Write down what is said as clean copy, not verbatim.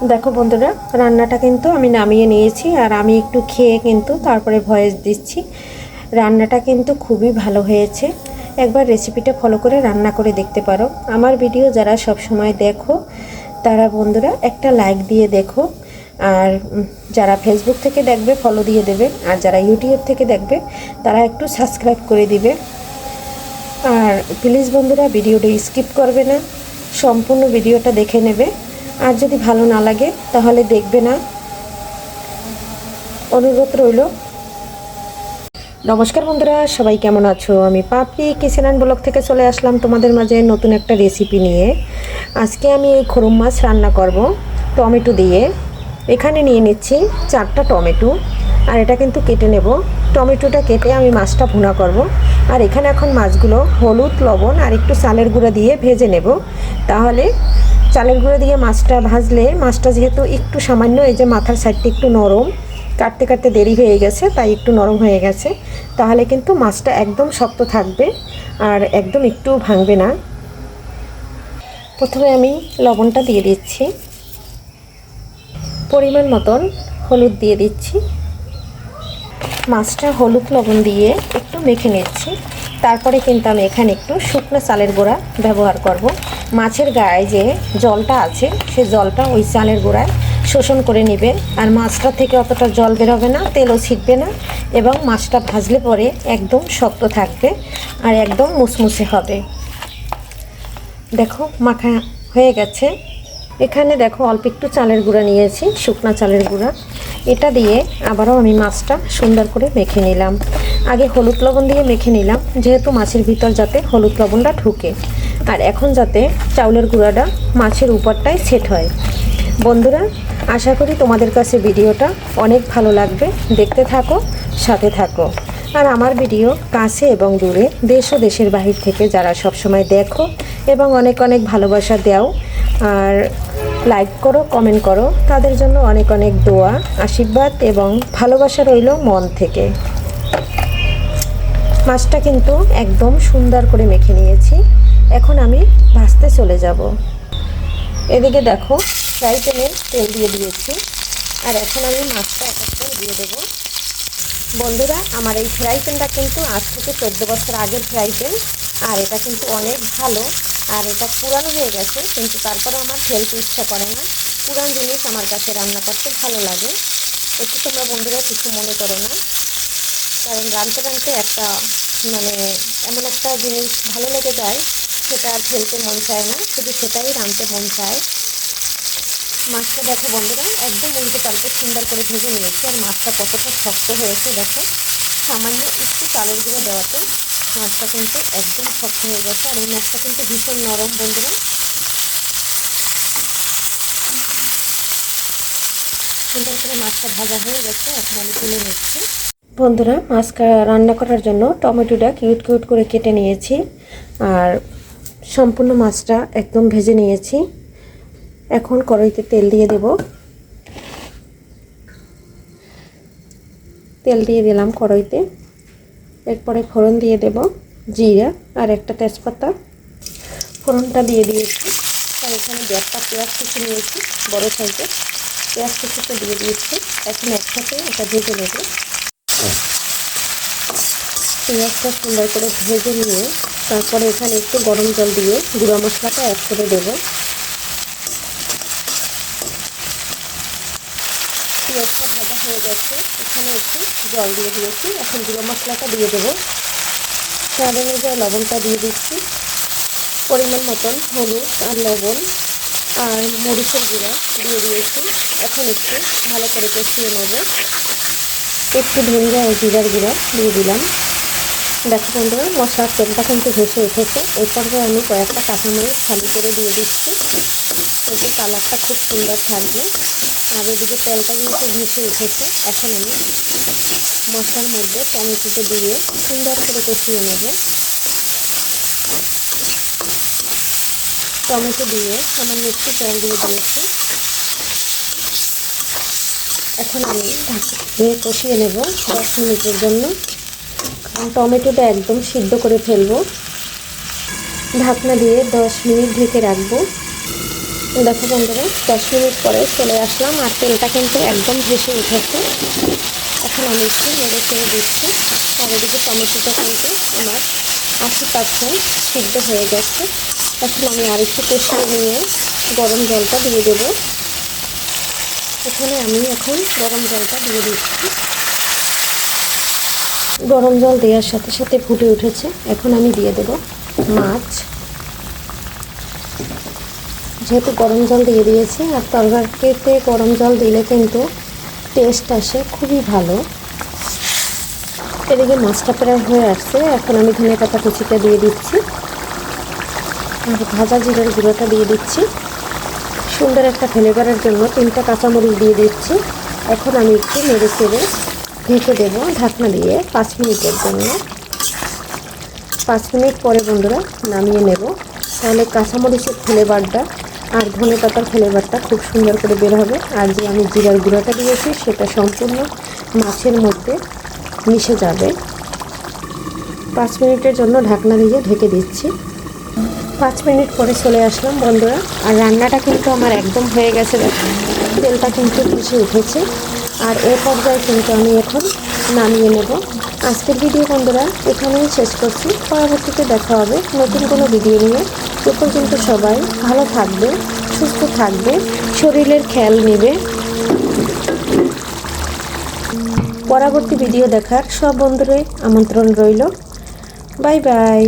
দেখো বন্ধুরা, রান্নাটা কিন্তু আমি নামিয়ে নিয়েছি আর আমি একটু খেয়ে কিন্তু তারপরে ভয়েস দিচ্ছি। রান্নাটা কিন্তু খুবই ভালো হয়েছে। একবার রেসিপিটা ফলো করে রান্না করে দেখতে পারো। আমার ভিডিও যারা সব সময় দেখো তারা বন্ধুরা একটা লাইক দিয়ে দেখো, আর যারা ফেসবুক থেকে দেখবে ফলো দিয়ে দেবে, আর যারা ইউটিউব থেকে দেখবে তারা একটু সাবস্ক্রাইব করে দিবে। আর প্লিজ বন্ধুরা ভিডিওটা স্কিপ করবে না, সম্পূর্ণ ভিডিওটা দেখে নেবে। আর যদি ভালো না লাগে তাহলে দেখবে না, অনুরোধ রইল। নমস্কার বন্ধুরা, সবাই কেমন আছো? আমি পাপড়ি কিচেন অ্যান্ড ব্লগ থেকে চলে আসলাম তোমাদের মাঝে নতুন একটা রেসিপি নিয়ে। আজকে আমি এই খরম মাছ রান্না করব টমেটো দিয়ে। এখানে নিয়ে নিচ্ছি 4টা টমেটো, আর এটা কিন্তু কেটে নেব। টমেটোটা কেটে আমি মাছটা ভুনা করব। আর এখানে এখন মাছগুলো হলুদ, লবণ আর একটু চালের গুঁড়া দিয়ে ভেজে নেব। তাহলে চালের গুঁড়ো দিয়ে মাছটা ভাজলে, মাছটা যেহেতু একটু সামান্য, এই যে মাথার সাইডটা একটু নরম, কাটতে কাটতে দেরি হয়ে গেছে তাই একটু নরম হয়ে গেছে, তাহলে কিন্তু মাছটা একদম শক্ত থাকবে আর একদম একটু ভাঙবে না। প্রথমে আমি লবণটা দিয়ে দিচ্ছি, পরিমাণ মতন হলুদ দিয়ে দিচ্ছি। মাছটা হলুদ লবণ দিয়ে একটু মেখে নিচ্ছি। তারপরে কিন্তু আমি এখানে একটু শুকনো চালের গুঁড়া ব্যবহার করব। মাছের গায়ে যে জলটা আছে সেই জলটা ওই চালের গুঁড়ায় শোষণ করে নেবে, আর মাছটা থেকে অতটা জল বেরোবে না, তেলও ছিটবে না, এবং মাছটা ভাজলে পরে একদম শক্ত থাকবে আর একদম মুসমুসে হবে। দেখো মাখা হয়ে গেছে। এখানে দেখো অল্প একটু চালের গুঁড়া নিয়েছি, শুকনা চালের গুঁড়া। এটা দিয়ে আবারও আমি মাছটা সুন্দর করে মেখে নিলাম। আগে হলুদ লবণ দিয়ে মেখে নিলাম, যেহেতু মাছের ভিতর যাতে হলুদ লবণটা ঢুকে। আর এখন যাতে চাউলের গুঁড়াটা মাছের উপরটায় সেট হয়। বন্ধুরা, আশা করি তোমাদের কাছে ভিডিওটা অনেক ভালো লাগবে। দেখতে থাকো, সাথে থাকো। আর আমার ভিডিও কাছে এবং দূরে, দেশ ও দেশের বাহির থেকে যারা সবসময় দেখো এবং অনেক অনেক ভালোবাসা দাও আর লাইক করো, কমেন্ট করো, তাদের জন্য অনেক অনেক দোয়া, আশীর্বাদ এবং ভালোবাসা রইল মন থেকে। মাছটা কিন্তু একদম সুন্দর করে মেখে নিয়েছি। এখন আমি ভাজতে চলে যাব। এদিকে দেখো ফ্রাই প্যানে তেল দিয়ে দিয়েছি, আর এখন আমি মাছটা এক এক করে দিয়ে দেবো। বন্ধুরা, আমার এই ফ্রাই প্যানটা কিন্তু আজ থেকে 14 বছর আগের ফ্রাই প্যান, আর এটা কিন্তু অনেক ভালো। আর এটা পুরানো হয়ে গেছে, কিন্তু তারপরে আমার ফেলতে ইচ্ছা করে না। পুরান জিনিস আমার কাছে রান্না করতে ভালো লাগে। একটু তোমরা বন্ধুরা কিছু মনে করো না, কারণ রাঁধতে রাঁধতে একটা এমন একটা জিনিস ভালো লেগে যায়, সেটা আর ফেলতে মন চায় না, শুধু সেটাই রাঁধতে মন চায়। মাছটা দেখো বন্ধুরা, একদম উল্টো পাল্টে সুন্দর করে ভেজে নিয়েছি। আর মাছটা কতটা শক্ত হয়েছে দেখো, সামান্য একটু চালের গুঁড়ো দেওয়াতে মাছটা কিন্তু একদম শক্ত হয়ে গেছে। আর এই মাছটা কিন্তু ভীষণ নরম বন্ধুরা। সুন্দর করে মাছটা ভাজা হয়ে গেছে, এখন আমি তুলে নিচ্ছি। বন্ধুরা, মাছ রান্না করার জন্য টমেটোটা কিউট কিউট করে কেটে নিয়েছি, আর সম্পূর্ণ মাছটা একদম ভেজে নিয়েছি। এখন কড়াইতে তেল দিয়ে দেব। তেল দিয়ে দিলাম কড়াইতে। এরপরে ফোড়ন দিয়ে দেব জিরা আর একটা তেজপাতা। ফোড়নটা দিয়ে দিয়েছি, আর এখানে 1টা পেঁয়াজ কুচি নিয়েছি, বড় সাইজের পেঁয়াজ কুচিটা দিয়ে দিয়েছি। এখন একসাথে এটা ভেজে নেব। পেঁয়াজটা সুন্দর করে ভেজে নিয়ে তারপরে এখানে একটু গরম জল দিয়ে গুঁড়া মশলাটা অ্যাড করে দেব। পেঁয়াজটা ভাজা হয়ে গেছে, এখানে একটু জল দিয়ে দিয়েছি। এখন গুঁড়ো মশলাটা দিয়ে দেবো। স্বাদ অনুযায়ী লবণটা দিয়ে দিচ্ছি, পরিমাণ মতন হলুদ আর লবণ আর মরিচের গুঁড়া দিয়ে দিয়েছি। এখন একটু ভালো করে কষিয়ে নেব। একটু ধনিয়া ও জিরার গুঁড়া দিয়ে দিলাম। দেখো বন্ধুরা, মশলার তেলটা কিন্তু ভেসে উঠেছে। এই পর্যায়ে আমি কয়েকটা কাঁচামরিচ খালি করে দিয়ে দিচ্ছি, এতে কালারটা খুব সুন্দর থাকবে। আর এদিকে তেলটা কিন্তু ভেসে উঠেছে। এখন আমি মশলার মধ্যে টমেটোটা দিয়ে সুন্দর করে কষিয়ে নেব। টমেটো দিয়ে সামান্য একটু তেল দিয়ে দিয়েছি। এখন আমি দিয়ে কষিয়ে নেব 10 মিনিটের জন্য, কারণ টমেটোটা একদম সিদ্ধ করে ফেলবো। ঢাকনা দিয়ে 10 মিনিট ঢেকে রাখবো। দেখো বন্ধুরা 10 মিনিট পরে চলে আসলাম, আর তেলটা কিন্তু একদম ভেসে উঠেছে। এখন আমি একটু নেড়ে চেড়ে দিচ্ছি। আর এদিকে টমেটোটা কিন্তু আমার 80% সিদ্ধ হয়ে গেছে। এখন আমি আর একটু কষিয়ে নিয়ে গরম জলটা দিয়ে দেব। এখানে আমি এখন গরম জলটা দিয়ে দিচ্ছি। গরম জল দেওয়ার সাথে সাথে ফুটে উঠেছে। এখন আমি দিয়ে দেব মাছ। যেহেতু গরম জল দিয়ে দিয়েছি, আর তরকারিতে গরম জল দিলে কিন্তু টেস্ট আসে খুবই ভালো। এদিকে মাছটা প্রায় হয়ে আসছে। এখন আমি ধনে পাতা কুচিটা দিয়ে দিচ্ছি, আর ভাজা জিরার গুঁড়োটা দিয়ে দিচ্ছি। সুন্দর একটা ফ্লেভারের জন্য 3টা কাঁচামরিচ দিয়ে দিচ্ছি। এখন আমি একটু নেড়ে চেড়ে ঢেকে দেবো ঢাকনা দিয়ে 5 মিনিটের জন্য। 5 মিনিট পরে বন্ধুরা নামিয়ে নেব। তাহলে কাঁচামরিচের ফ্লেভারটা আর ধনে পাতার ফ্লেভারটা খুব সুন্দর করে বের হবে। আর যে আমি জিরার গুঁড়োটা দিয়েছি সেটা সম্পূর্ণ মাছের মধ্যে মিশে যাবে। 5 মিনিটের জন্য ঢাকনা দিয়ে ঢেকে দিচ্ছি। 5 মিনিট পরে চলে আসলাম বন্ধুরা, আর রান্নাটা কিন্তু আমার একদম হয়ে গেছে। তেলটা কিন্তু ভেসে উঠেছে। আর এই পর্যায়ে কিন্তু আমি এখন নামিয়ে নেব। আজকের ভিডিও বন্ধুরা এখানেই শেষ করছি। পরবর্তীতে দেখা হবে নতুন কোনো ভিডিও নিয়ে। এ পর্যন্ত সবাই ভালো থাকবে, সুস্থ থাকবে, শরীরের খেয়াল নেবে। পরবর্তী ভিডিও দেখার সব বন্ধুদের আমন্ত্রণ রইল। Bye bye.